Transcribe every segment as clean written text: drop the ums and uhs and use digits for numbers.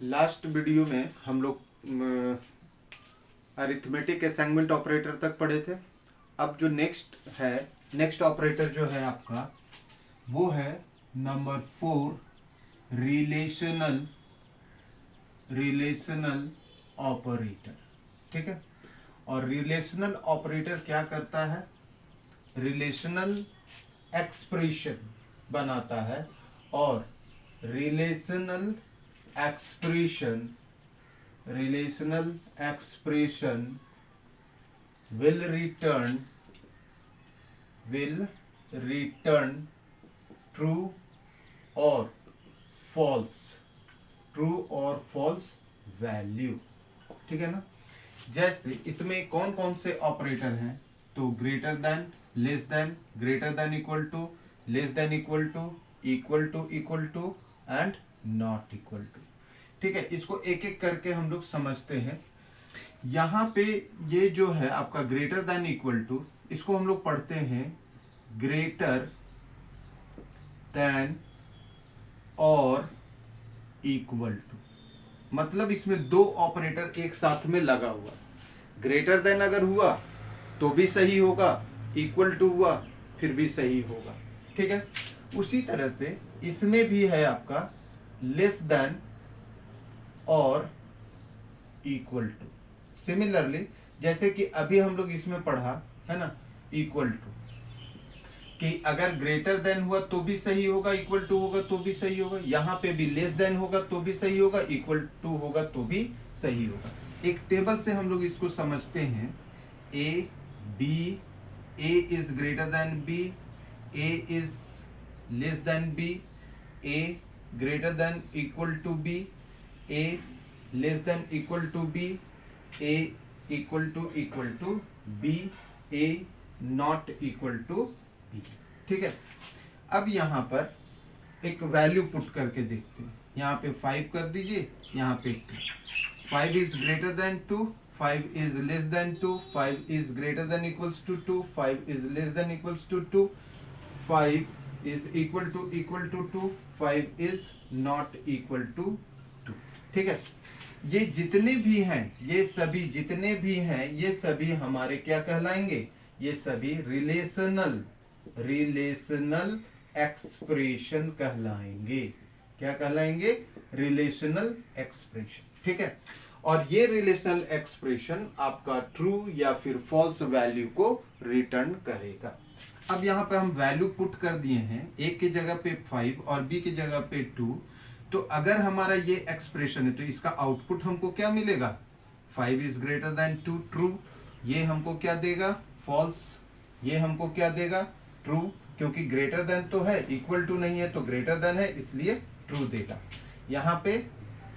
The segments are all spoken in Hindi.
लास्ट वीडियो में हम लोग अरिथमेटिक असाइनमेंट ऑपरेटर तक पढ़े थे। अब जो नेक्स्ट ऑपरेटर जो है आपका वो है नंबर 4 रिलेशनल ऑपरेटर। ठीक है, और रिलेशनल ऑपरेटर क्या करता है? रिलेशनल एक्सप्रेशन बनाता है और relational expression will return true or false value. ठीक है ना? जैसे इसमें कौन कौन से ऑपरेटर हैं? तो greater than, less than, greater than equal to, less than equal to and not equal to. ठीक है, इसको एक एक करके हम लोग समझते हैं। यहाँ पे ये जो है आपका ग्रेटर देन इक्वल टू, इसको हम लोग पढ़ते हैं ग्रेटर देन और इक्वल टू। मतलब इसमें दो ऑपरेटर एक साथ में लगा हुआ। ग्रेटर देन अगर हुआ तो भी सही होगा, इक्वल टू हुआ फिर भी सही होगा। ठीक है, उसी तरह से इसमें भी है आपका लेस देन और इक्वल टू। सिमिलरली जैसे कि अभी हम लोग इसमें पढ़ा है ना, इक्वल टू, कि अगर ग्रेटर देन हुआ तो भी सही होगा, इक्वल टू होगा तो भी सही होगा। यहाँ पे भी लेस देन होगा तो भी सही होगा, इक्वल टू होगा तो भी सही होगा। एक टेबल से हम लोग इसको समझते हैं। A B, A is greater than B, A is less than B, A greater than equal to B, A less than equal to B, A equal to B, A not equal to B. ठीक है, अब यहाँ पर एक वैल्यू पुट करके देखते हैं। यहाँ पे 5 कर दीजिए, यहाँ पे 2। 5 is greater than 2, 5 is less than 2, 5 is greater than equals to 2, 5 is less than equals to 2, 5 is equal to 2, 5 is not equal to 2। ठीक है, ये जितने भी हैं, ये सभी जितने भी हैं, ये सभी हमारे क्या कहलाएंगे? ये सभी रिलेशनल एक्सप्रेशन कहलाएंगे। क्या कहलाएंगे? Relational expression. ठीक है, और ये रिलेशनल एक्सप्रेशन आपका ट्रू या फिर फॉल्स वैल्यू को रिटर्न करेगा। अब यहाँ पे हम वैल्यू पुट कर दिए हैं, ए की जगह पे 5 और बी की जगह पे 2। तो अगर हमारा ये एक्सप्रेशन है तो इसका आउटपुट हमको क्या मिलेगा? 5 इज ग्रेटर देन 2 ट्रू। ये हमको क्या देगा? फॉल्स। ये हमको क्या देगा? ट्रू, क्योंकि ग्रेटर देन तो है, इक्वल टू नहीं है, तो ग्रेटर देन है इसलिए ट्रू देगा। यहाँ पे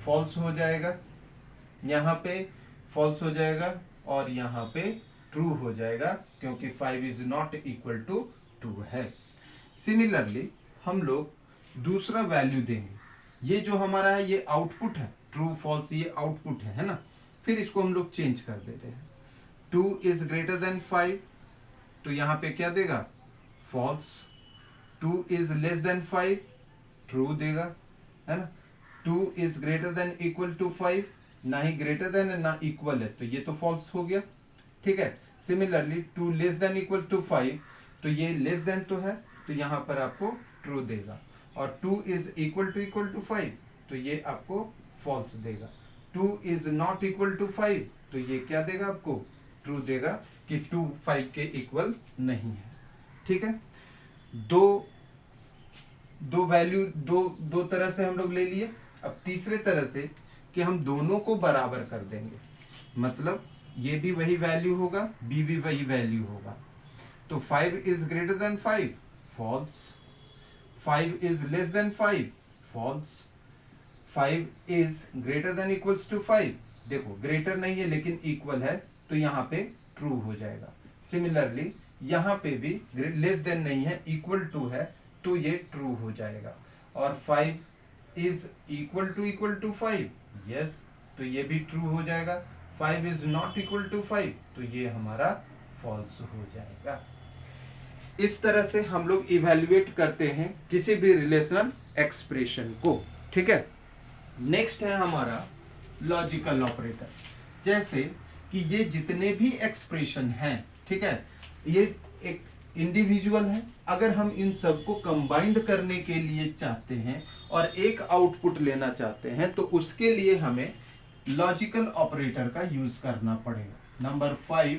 फॉल्स हो जाएगा, यहाँ पे फॉल्स हो जाएगा और यहाँ पे ट्रू हो जाएगा, क्योंकि 5 इज नॉट इक्वल टू 2 है। सिमिलरली हम लोग दूसरा वैल्यू देंगे। ये जो हमारा है ये आउटपुट है, ट्रू फॉल्स ये आउटपुट है ना। फिर इसको हम लोग चेंज कर देते हैं। 2 इज ग्रेटर देन 5, तो यहाँ पे क्या देगा? False. 2 is less than 5, true देगा, है ना। 2 is greater than equal to 5, ना ही ग्रेटर देन है ना इक्वल है, तो ये तो फॉल्स हो गया। ठीक है, similarly 2 less than equal to 5, तो ये लेस देन तो है, तो यहाँ पर आपको ट्रू देगा। और 2 इज इक्वल टू 5, तो ये आपको फॉल्स देगा। 2 इज नॉट इक्वल टू 5, तो ये क्या देगा? आपको ट्रू देगा कि 2 5 के इक्वल नहीं है। ठीक है, दो वैल्यू दो तरह से हम लोग ले लिए। अब तीसरे तरह से कि हम दोनों को बराबर कर देंगे, मतलब ये भी वही वैल्यू होगा, बी भी वही वैल्यू होगा। तो 5 is greater than 5, false. 5 is less than 5, false. 5 is greater than equals to 5, देखो ग्रेटर नहीं है लेकिन इक्वल है, तो यहाँ पे ट्रू हो जाएगा। सिमिलरली यहाँ पे भी लेस देन नहीं है, इक्वल टू है, तो ये ट्रू हो जाएगा। और 5 इज इक्वल टू 5, यस, तो ये भी ट्रू हो जाएगा। 5 इज नॉट इक्वल टू 5, तो ये हमारा फॉल्स हो जाएगा। इस तरह से हम लोग इवैल्यूएट करते हैं किसी भी रिलेशनल एक्सप्रेशन को। ठीक है, नेक्स्ट है हमारा लॉजिकल ऑपरेटर। जैसे कि ये जितने भी एक्सप्रेशन हैं, ठीक है, ये एक इंडिविजुअल है। अगर हम इन सबको कंबाइंड करने के लिए चाहते हैं और एक आउटपुट लेना चाहते हैं तो उसके लिए हमें लॉजिकल ऑपरेटर का यूज करना पड़ेगा। नंबर 5,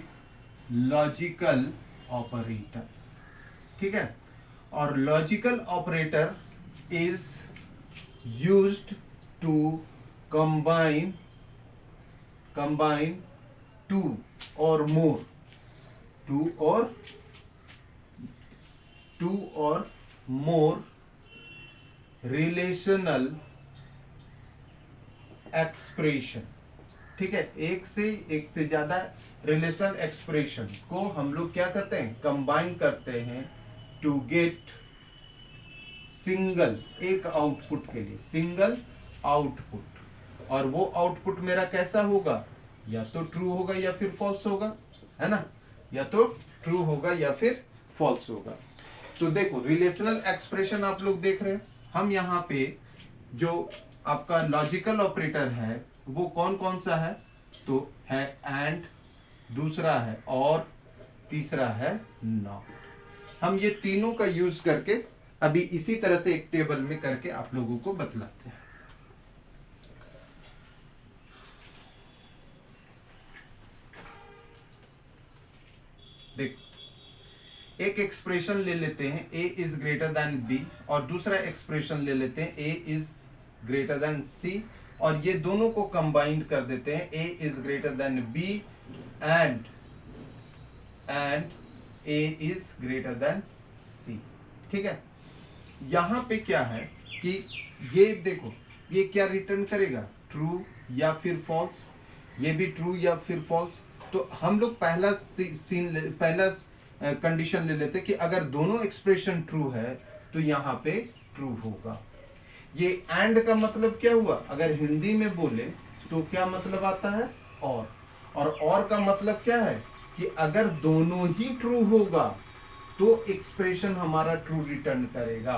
लॉजिकल ऑपरेटर, ठीक है। और logical operator is used to combine two or more relational expression, ठीक है। एक से ज्यादा रिलेशनल एक्सप्रेशन को हम लोग क्या करते हैं, कंबाइन करते हैं टू गेट सिंगल, एक आउटपुट के लिए सिंगल आउटपुट। और वो आउटपुट मेरा कैसा होगा, या तो ट्रू होगा या फिर फॉल्स होगा, है ना, या तो ट्रू होगा या फिर फॉल्स होगा। तो देखो रिलेशनल एक्सप्रेशन आप लोग देख रहे हैं। हम यहाँ पे जो आपका लॉजिकल ऑपरेटर है वो कौन कौन सा है, तो है एंड, दूसरा है और, तीसरा है नॉट। हम ये तीनों का यूज करके अभी इसी तरह से एक टेबल में करके आप लोगों को बतलाते हैं। देखो एक एक्सप्रेशन ले लेते हैं a is greater then b, और दूसरा एक्सप्रेशन ले लेते हैं a is greater then c, और ये दोनों को कंबाइन कर देते हैं a is greater then b and a is greater then c, ठीक है। यहां पे क्या है कि ये देखो ये क्या रिटर्न करेगा, ट्रू या फिर फॉल्स, ये भी ट्रू या फिर फॉल्स। तो हम लोग पहला कंडीशन ले लेते कि अगर दोनों एक्सप्रेशन ट्रू है तो यहाँ पे ट्रू होगा। ये एंड का मतलब क्या हुआ, अगर हिंदी में बोले तो क्या मतलब आता है, और का मतलब क्या है कि अगर दोनों ही ट्रू होगा तो एक्सप्रेशन हमारा ट्रू रिटर्न करेगा।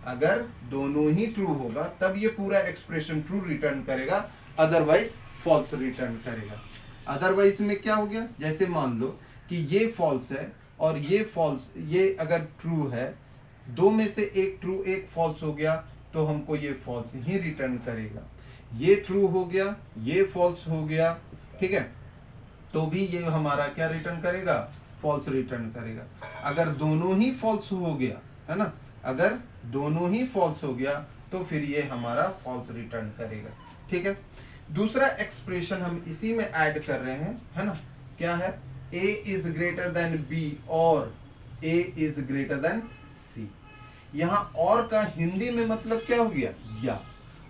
अगर दोनों ही ट्रू होगा तब ये पूरा एक्सप्रेशन ट्रू रिटर्न करेगा, अदरवाइज फॉल्स रिटर्न करेगा। अदरवाइज में क्या हो गया, जैसे मान लो कि ये फॉल्स है और ये फॉल्स, ये अगर ट्रू है, दो में से एक ट्रू एक फॉल्स हो गया तो हमको ये फॉल्स ही रिटर्न करेगा। ये ट्रू हो गया, ये फॉल्स हो गया, ठीक है, तो भी ये हमारा क्या रिटर्न करेगा, फॉल्स रिटर्न करेगा। अगर दोनों ही फॉल्स हो गया, है ना, अगर दोनों ही फॉल्स हो गया तो फिर ये हमारा फॉल्स रिटर्न करेगा, ठीक है। दूसरा एक्सप्रेशन हम इसी में ऐड कर रहे हैं, है ना, क्या है, a is greater then b और a is greater then c। यहाँ और का हिंदी में मतलब क्या हो गया, या,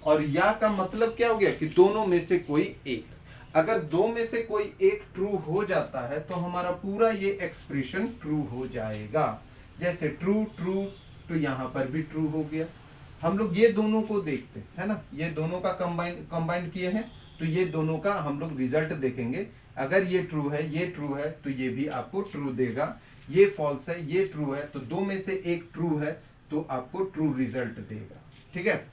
और या का मतलब क्या हो गया कि दोनों में से कोई एक। अगर दो में से कोई एक ट्रू हो जाता है तो हमारा पूरा ये एक्सप्रेशन ट्रू हो जाएगा। जैसे ट्रू ट्रू, तो यहाँ पर भी ट्रू हो गया। हम लोग ये दोनों को देखते हैं, है ना, ये दोनों का कंबाइन किए हैं तो ये दोनों का हम लोग रिजल्ट देखेंगे। अगर ये ट्रू है, ये ट्रू है, तो ये भी आपको ट्रू देगा। ये फॉल्स है, ये ट्रू है, तो दो में से एक ट्रू है तो आपको ट्रू रिजल्ट देगा, ठीक है।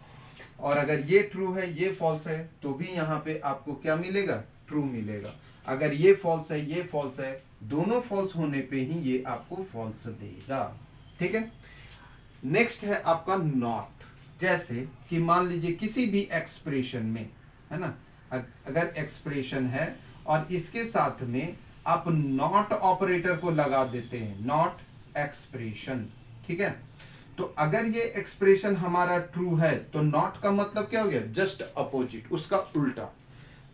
और अगर ये ट्रू है, ये फॉल्स है, तो भी यहाँ पे आपको क्या मिलेगा, ट्रू मिलेगा। अगर ये फॉल्स है, ये फॉल्स है, दोनों फॉल्स होने पे ही ये आपको फॉल्स देगा, ठीक है। नेक्स्ट है आपका नॉट। जैसे कि मान लीजिए किसी भी एक्सप्रेशन में, है ना, अगर एक्सप्रेशन है और इसके साथ में आप नॉट ऑपरेटर को लगा देते हैं, नॉट एक्सप्रेशन, ठीक है, तो अगर ये एक्सप्रेशन हमारा ट्रू है तो नॉट का मतलब क्या हो गया, जस्ट अपोजिट, उसका उल्टा।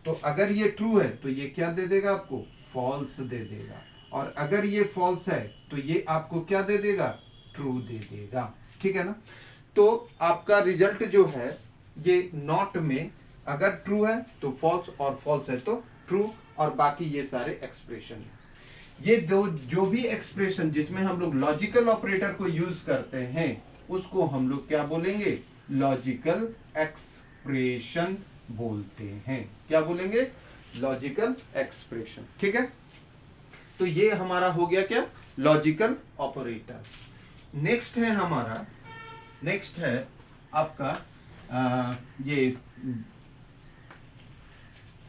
तो अगर ये ट्रू है तो ये क्या दे देगा आपको, फॉल्स दे देगा, और अगर ये फॉल्स है तो ये आपको क्या दे देगा, ट्रू दे देगा, ठीक है ना। तो आपका रिजल्ट जो है ये नॉट में अगर ट्रू है तो फॉल्स, और फॉल्स है तो ट्रू, और बाकी ये सारे एक्सप्रेशन है। ये दो जो भी एक्सप्रेशन जिसमें हम लोग लॉजिकल ऑपरेटर को यूज करते हैं उसको हम लोग क्या बोलेंगे, लॉजिकल एक्सप्रेशन बोलते हैं। क्या बोलेंगे, लॉजिकल एक्सप्रेशन, ठीक है। तो ये हमारा हो गया क्या, लॉजिकल ऑपरेटर। नेक्स्ट है हमारा, नेक्स्ट है आपका ये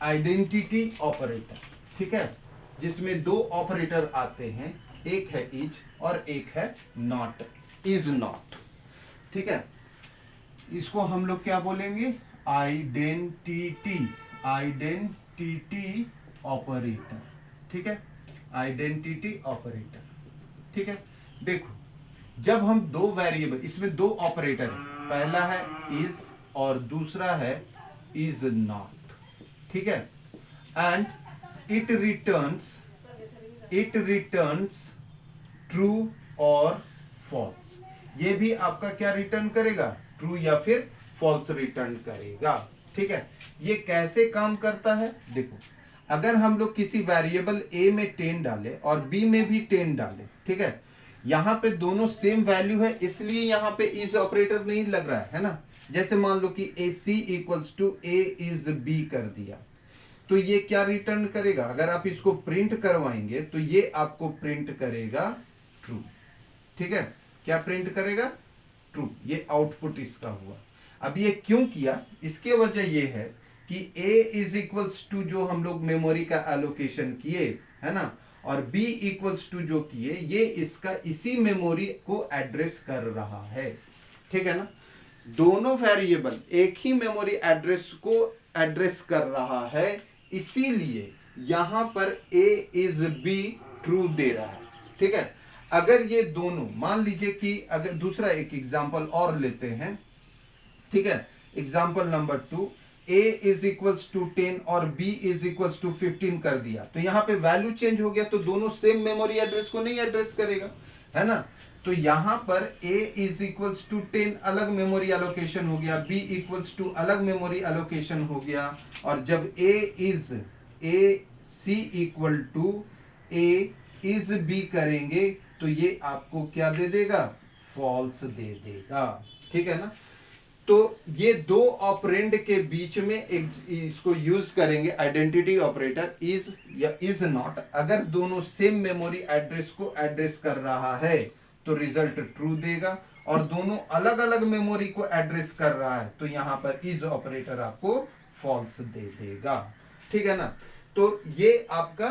आइडेंटिटी ऑपरेटर, ठीक है, जिसमें दो ऑपरेटर आते हैं, एक है इज और एक है नॉट, इज नॉट, ठीक है। इसको हम लोग क्या बोलेंगे, आइडेंटिटी, आइडेंटिटी ऑपरेटर, ठीक है, आइडेंटिटी ऑपरेटर, ठीक है। देखो, जब हम दो वेरिएबल, इसमें दो ऑपरेटर है, पहला है इज और दूसरा है इज नॉट, ठीक है, एंड इट रिटर्न्स ट्रू और फॉल्स। ये भी आपका क्या रिटर्न करेगा, ट्रू या फिर फॉल्स रिटर्न करेगा, ठीक है। ये कैसे काम करता है, देखो, अगर हम लोग किसी वेरिएबल a में 10 डाले और b में भी 10 डाले, ठीक है, यहां पे दोनों सेम वैल्यू है, इसलिए यहां पे इज ऑपरेटर नहीं लग रहा है ना। जैसे मान लो कि A C equals to A is B कर दिया, तो ये क्या रिटर्न करेगा, अगर आप इसको प्रिंट करवाएंगे तो ये आपको प्रिंट करेगा ट्रू, ठीक है, क्या प्रिंट करेगा, ट्रू। ये आउटपुट इसका हुआ। अब ये क्यों किया, इसकी वजह ये है कि a इज इक्वल्स टू जो हम लोग मेमोरी का एलोकेशन किए है ना, और b इक्वल्स टू जो किए, ये इसका इसी मेमोरी को एड्रेस कर रहा है, ठीक है ना। दोनों वेरिएबल एक ही मेमोरी एड्रेस को एड्रेस कर रहा है, इसीलिए यहां पर a is b true they रहा है, ठीक है। अगर ये दोनों, मान लीजिए कि अगर दूसरा एक एग्जांपल और लेते हैं, ठीक है, example number 2, a is equals to 10 और b इज इक्वल्स टू 15 कर दिया, तो यहां पे वैल्यू चेंज हो गया, तो दोनों सेम मेमोरी एड्रेस को नहीं एड्रेस करेगा, है ना। तो यहां पर a इज इक्वल्स टू 10 अलग मेमोरी एलोकेशन हो गया, b इक्वल्स टू अलग मेमोरी एलोकेशन हो गया, और जब a c equal to a is b करेंगे तो ये आपको क्या दे देगा, फॉल्स दे देगा, ठीक है ना। तो ये दो ऑपरेंड के बीच में एक इसको यूज करेंगे, आइडेंटिटी ऑपरेटर, इज या इज नॉट। अगर दोनों सेम मेमोरी एड्रेस को एड्रेस कर रहा है तो रिजल्ट ट्रू देगा, और दोनों अलग अलग मेमोरी को एड्रेस कर रहा है तो यहां पर इज ऑपरेटर आपको फॉल्स दे देगा, ठीक है ना। तो ये आपका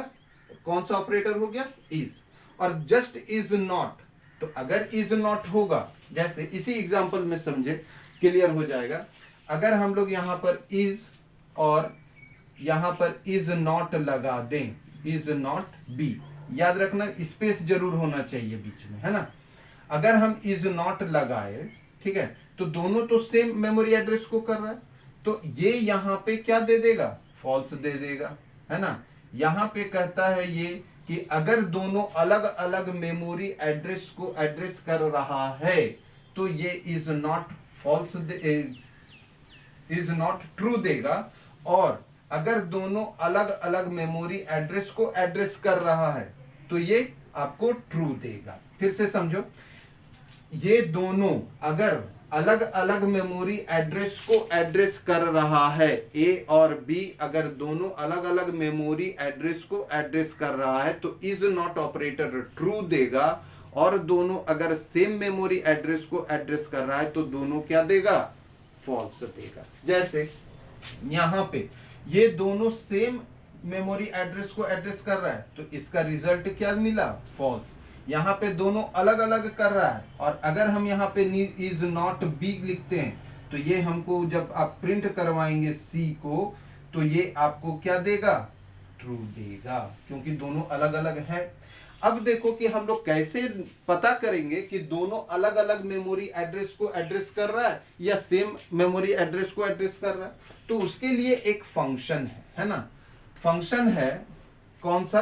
कौन सा ऑपरेटर हो गया, इज। और जस्ट इज नॉट, तो अगर इज नॉट होगा, जैसे इसी एग्जांपल में समझे, क्लियर हो जाएगा। अगर हम लोग यहां पर इज और यहां पर इज नॉट लगा दें, इज नॉट बी, याद रखना स्पेस जरूर होना चाहिए बीच में, है ना। अगर हम इज नॉट लगाए, ठीक है, तो दोनों तो सेम मेमोरी एड्रेस को कर रहा है, तो ये यहां पे क्या दे देगा, फॉल्स दे देगा, है ना। यहां पे कहता है ये कि अगर दोनों अलग अलग मेमोरी एड्रेस को एड्रेस कर रहा है तो ये is not false, is not true देगा, और अगर दोनों अलग अलग मेमोरी एड्रेस को एड्रेस कर रहा है तो ये आपको ट्रू देगा। फिर से समझो, ये दोनों अगर अलग अलग मेमोरी एड्रेस को एड्रेस कर रहा है, ए और बी अगर दोनों अलग अलग मेमोरी एड्रेस को एड्रेस कर रहा है तो इज नॉट ऑपरेटर ट्रू देगा, और दोनों अगर सेम मेमोरी एड्रेस को एड्रेस कर रहा है तो दोनों क्या देगा, फॉल्स देगा। जैसे यहां पे ये दोनों सेम मेमोरी एड्रेस को एड्रेस कर रहा है तो इसका रिजल्ट क्या मिला, फॉल्स। यहां पे दोनों अलग अलग कर रहा है, और अगर हम यहां पे इज नॉट बी लिखते हैं तो ये हमको जब आप प्रिंट करवाएंगे सी को तो ये आपको क्या देगा, ट्रू देगा, क्योंकि दोनों अलग अलग है। अब देखो कि हम लोग कैसे पता करेंगे कि दोनों अलग अलग मेमोरी एड्रेस को एड्रेस कर रहा है या सेम मेमोरी एड्रेस को एड्रेस कर रहा है। तो उसके लिए एक फंक्शन है ना, फंक्शन है कौन सा,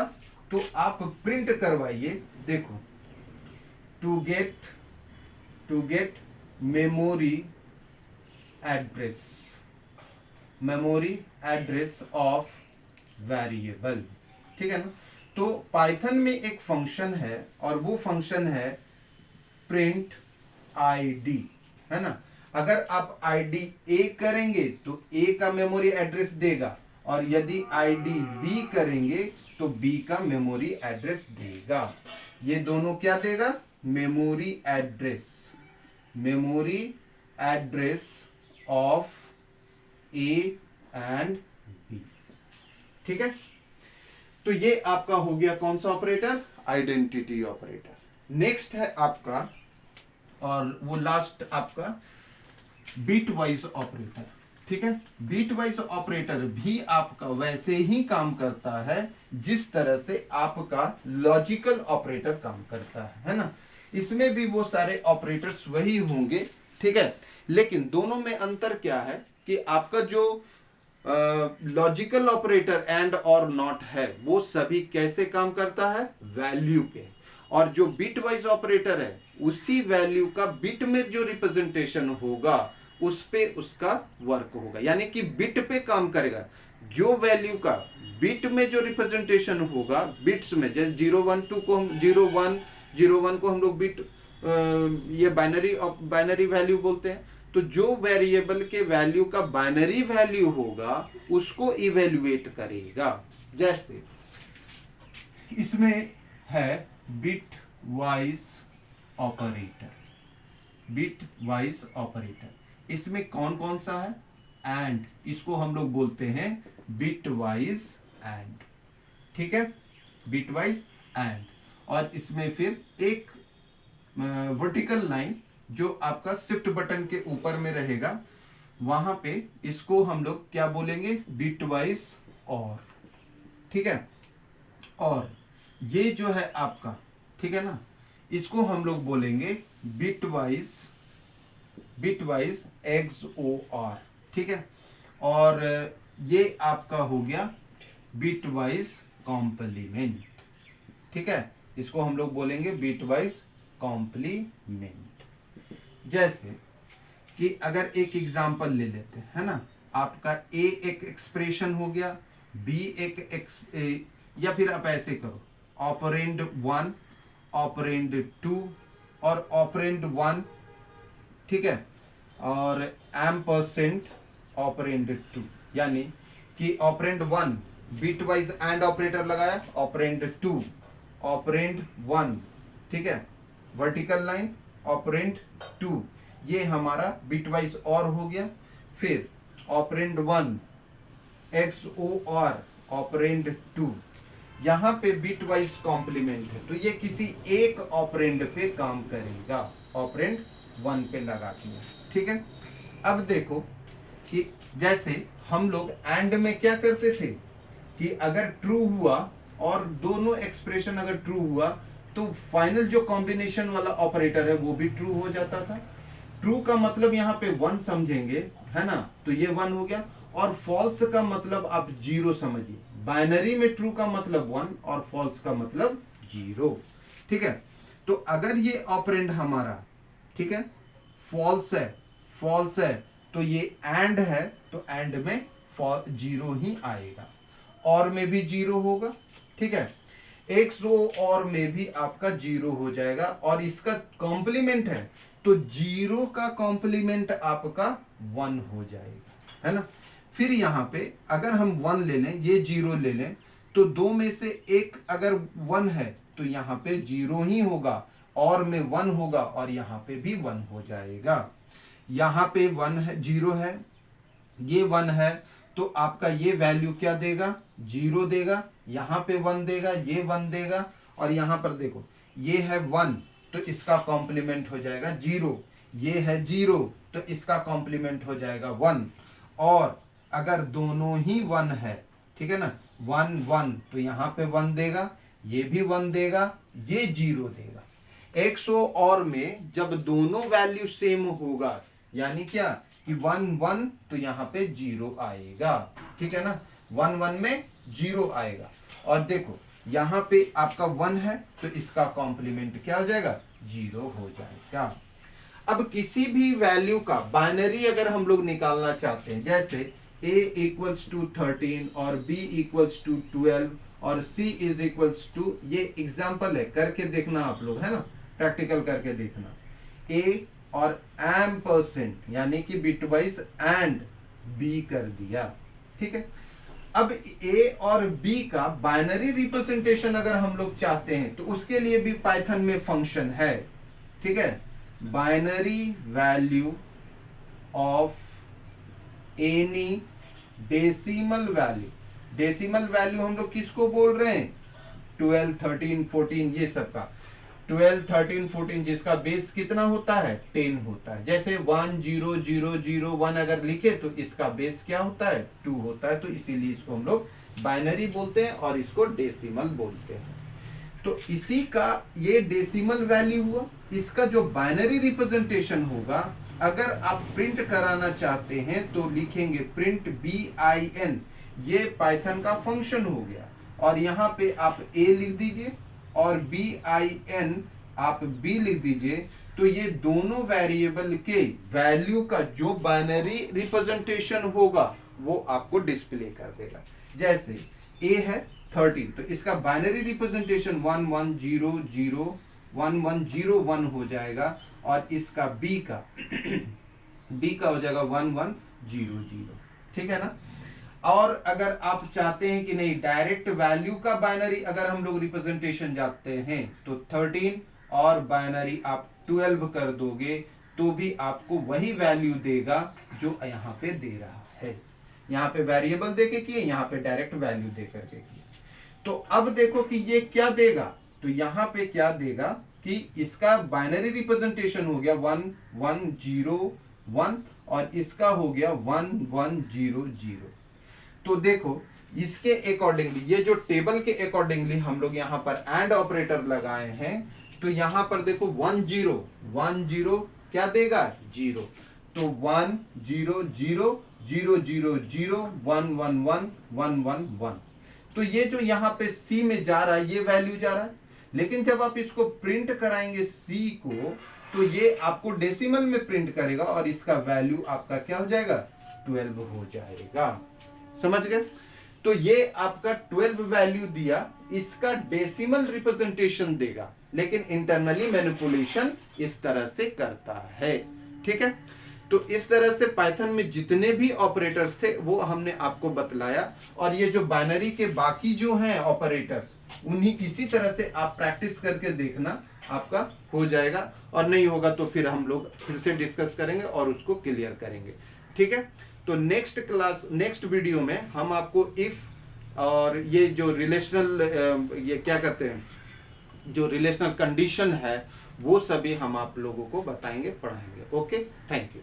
तो आप प्रिंट करवाइए, देखो, to get memory address of variable, ठीक है ना। तो पाइथन में एक फंक्शन है और वो फंक्शन है प्रिंट आईडी, है ना। अगर आप आईडी ए करेंगे तो ए का मेमोरी एड्रेस देगा, और यदि आईडी बी करेंगे तो बी का मेमोरी एड्रेस देगा। ये दोनों क्या देगा, memory address of A and B, ठीक है, तो ये आपका हो गया कौन सा ऑपरेटर, आइडेंटिटी ऑपरेटर। नेक्स्ट है आपका, और वो लास्ट आपका बिट वाइज ऑपरेटर। ठीक है, बिट वाइज ऑपरेटर भी आपका वैसे ही काम करता है जिस तरह से आपका लॉजिकल ऑपरेटर काम करता है ना। इसमें भी वो सारे ऑपरेटर्स वही होंगे, ठीक है, लेकिन दोनों में अंतर क्या है कि आपका जो लॉजिकल ऑपरेटर एंड और नॉट है वो सभी कैसे काम करता है, वैल्यू पे, और जो बिट वाइज ऑपरेटर है उसी वैल्यू का बिट में जो रिप्रेजेंटेशन होगा उस पे उसका वर्क होगा, यानी कि बिट पे काम करेगा। जो वैल्यू का बिट में जो रिप्रेजेंटेशन होगा, बिट्स में, जैसे 012 को हम 01 को हम लोग बिट ये बाइनरी वैल्यू बोलते हैं। तो जो वेरिएबल के वैल्यू का बाइनरी वैल्यू होगा उसको इवेल्युएट करेगा। जैसे इसमें है bit wise operator, bit wise operator, इसमें कौन कौन सा है, एंड, इसको हम लोग बोलते हैं बिट वाइज एंड, ठीक है, बिट वाइज एंड। और इसमें फिर एक वर्टिकल लाइन जो आपका शिफ्ट बटन के ऊपर में रहेगा, वहां पे इसको हम लोग क्या बोलेंगे, बिट वाइज और, ठीक है। और ये जो है आपका, ठीक है ना, इसको हम लोग बोलेंगे बिट वाइज XOR, ठीक है। और ये आपका हो गया बिट वाइज कॉम्प्लीमेंट, ठीक है, इसको हम लोग बोलेंगे बिट वाइज कॉम्प्लीमेंट। जैसे कि अगर एक एग्जांपल ले लेते हैं, है ना, आपका A एक एक्सप्रेशन हो गया, B या फिर आप ऐसे करो, ऑपरेंड 1, ऑपरेंड 2 और ऑपरेंड 1, ठीक है, और एम्परसेंट ऑपरेंड 2, यानी कि operand 1 bit wise and operator लगाया, ऑपरेंड 2 ऑपरेंड 1, ठीक है, वर्टिकल लाइन ऑपरेंड 2, ये हमारा बिट वाइज और हो गया। फिर ऑपरेंड 1 XOR ऑपरेंड 2, यहां पे बिट वाइज कॉम्प्लीमेंट है तो ये किसी एक ऑपरेंड पे काम करेगा, ऑपरेंड 1 पे लगा दिया, ठीक है। अब देखो कि जैसे हम लोग एंड में क्या करते थे कि अगर ट्रू हुआ और दोनों एक्सप्रेशन अगर ट्रू हुआ तो फाइनल जो कॉम्बिनेशन वाला ऑपरेटर है वो भी ट्रू हो जाता था। ट्रू का मतलब यहाँ पे 1 समझेंगे, है ना, तो ये 1 हो गया, और फॉल्स का मतलब आप 0 समझिए। बाइनरी में ट्रू का मतलब 1 और फॉल्स का मतलब 0, ठीक है। तो अगर ये ऑपरेंड हमारा, ठीक है, फॉल्स है तो ये एंड है तो एंड में 0 ही आएगा, और में भी 0 होगा, ठीक है, XOR में भी आपका 0 हो जाएगा, और इसका कॉम्प्लीमेंट है तो 0 का कॉम्प्लीमेंट आपका 1 हो जाएगा, है ना। फिर यहाँ पे अगर हम 1 ले लें, ये 0 ले लें, तो दो में से एक अगर 1 है तो यहाँ पे 0 ही होगा, और में 1 होगा, और यहाँ पे भी 1 हो जाएगा। यहाँ पे 1 है, 0 है, ये 1 है, तो आपका ये वैल्यू क्या देगा, 0 देगा, यहाँ पे 1 देगा, ये 1 देगा, और यहाँ पर देखो ये है 1 तो इसका कॉम्प्लीमेंट हो जाएगा 0, ये है 0 तो इसका कॉम्प्लीमेंट हो जाएगा 1, और अगर दोनों ही 1 है, ठीक है ना, 1 1 तो यहाँ पे 1 देगा, ये भी 1 देगा, ये 0 देगा। XOR में जब दोनों वैल्यू सेम होगा, यानी क्या कि 1 1 तो यहाँ पे 0 आएगा, ठीक है ना, 1 1 में 0 आएगा। और देखो यहाँ पे आपका 1 है तो इसका कॉम्प्लीमेंट क्या हो जाएगा, 0 हो जाएगा। अब किसी भी वैल्यू का बाइनरी अगर हम लोग निकालना चाहते हैं, जैसे A इक्वल्स टू 13 और B इक्वल्स टू 12 और C इज इक्वल्स टू, ये एग्जाम्पल है, करके देखना आप लोग, है ना, प्रैक्टिकल करके देखना। A और एम्परसेंट यानी कि बिट वाइज एंड B कर दिया, ठीक है। अब A और B का बाइनरी रिप्रेजेंटेशन अगर हम लोग चाहते हैं तो उसके लिए भी पाइथन में फंक्शन है, ठीक है, binary value of any decimal value, decimal value हम लोग किसको बोल रहे हैं, 12, 13, 14 ये सब का। 12, 13, 14 जिसका बेस कितना होता है, 10 होता है। जैसे 1 0 0 0 1 अगर लिखे तो इसका बेस क्या होता है, 2 होता है। तो इसीलिए इसको हम लोग बाइनरी बोलते हैं और इसको डेसिमल बोलते हैं। तो इसी का ये डेसिमल वैल्यू हुआ। इसका जो बाइनरी रिप्रेजेंटेशन होगा, अगर आप प्रिंट कराना चाहते हैं तो लिखेंगे प्रिंट BIN, ये पाइथन का फंक्शन हो गया। और यहाँ पे आप A लिख दीजिए और BIN आप B लिख दीजिए। तो ये दोनों वेरिएबल के वैल्यू का जो बाइनरी रिप्रेजेंटेशन होगा वो आपको डिस्प्ले कर देगा। जैसे A है 13, तो इसका बाइनरी रिप्रेजेंटेशन 1 1 0 0 1 1 0 1 हो जाएगा। और इसका B का हो जाएगा 1 1 0 0। ठीक है ना। और अगर आप चाहते हैं कि नहीं डायरेक्ट वैल्यू का बाइनरी अगर हम लोग रिप्रेजेंटेशन जाते हैं तो 13 और बाइनरी आप 12 कर दोगे तो भी आपको वही वैल्यू देगा जो यहाँ पे दे रहा है। यहाँ पे वेरिएबल देके किए, यहाँ पे डायरेक्ट वैल्यू दे करके किए। तो अब देखो कि ये क्या देगा, तो यहाँ पे क्या देगा कि इसका बाइनरी रिप्रेजेंटेशन हो गया 1 1 0 1 और इसका हो गया 1 1 0 0। तो देखो इसके अकॉर्डिंगली, ये जो टेबल के अकॉर्डिंगली हम लोग यहाँ पर एंड ऑपरेटर लगाए हैं, तो यहाँ पर देखो 1 0 1 0 क्या देगा, 0। तो 1 0 0 0 0 0 1 1 1 1 1 1। तो ये जो यहाँ पे C में जा रहा है ये वैल्यू जा रहा है। लेकिन जब आप इसको प्रिंट कराएंगे C को, तो ये आपको डेसिमल में प्रिंट करेगा और इसका वैल्यू आपका क्या हो जाएगा, 12 हो जाएगा। समझ गए। तो ये आपका 12 वैल्यू दिया, इसका डेसिमल रिप्रेजेंटेशन देगा, लेकिन इंटरनली मैनिपुलेशन इस तरह से करता है। ठीक है। तो इस तरह से पाइथन में जितने भी ऑपरेटर्स थे वो हमने आपको बतलाया। और ये जो बाइनरी के बाकी जो हैं ऑपरेटर्स, उन्हीं इसी तरह से आप प्रैक्टिस करके देखना, आपका हो जाएगा। और नहीं होगा तो फिर हम लोग फिर से डिस्कस करेंगे और उसको क्लियर करेंगे। ठीक है। तो नेक्स्ट वीडियो में हम आपको इफ और ये जो रिलेशनल ये क्या कहते हैं, जो रिलेशनल कंडीशन है वो सभी हम आप लोगों को बताएंगे, पढ़ाएंगे। Okay, thank you.